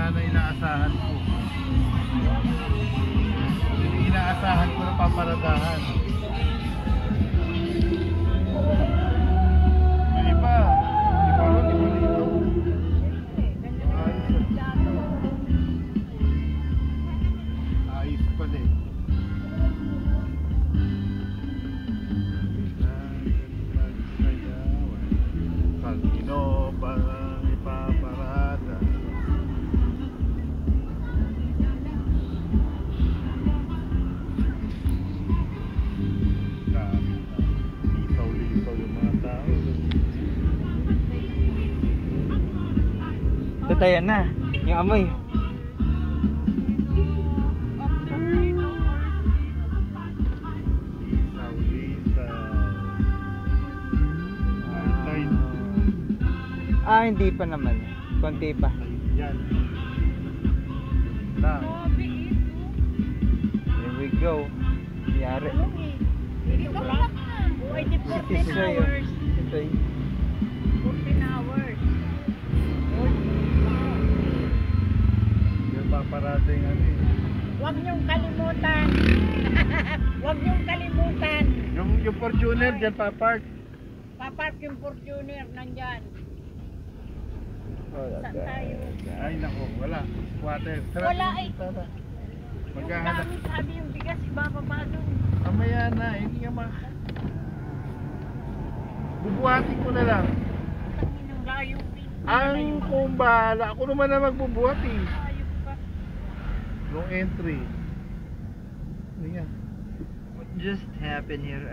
na inaasahan ko. Hindi inaasahan ko na paparadahan. Yung iba ron, iba dito. Ayos pala eh. Sino parang ipaparada? Lisaw-lisaw yung mga tao. Tatayan na. Yung amoy. Hindi pa naman. Konti pa. Yan. Lang. Here we go. Yari. Dito lang. 14 hours. Ito eh. 14 hours. Yung paparada yung ano eh. Huwag niyong kalimutan. Huwag niyong kalimutan. Yung Fortuner dyan papark. Papark yung Fortuner nandyan. Wala Saan ka. tayo? Ay nako, wala. Water. Wala eh. Yung Maghahanap. dami sabi yung bigas, ibababa doon. Mamaya na, hindi nga bubuhatin ko na lang. Ang layo eh. Ang kung bahala, ako naman na magbubuhat eh. Layo pa. Long entry. Ano yan? What just happened here?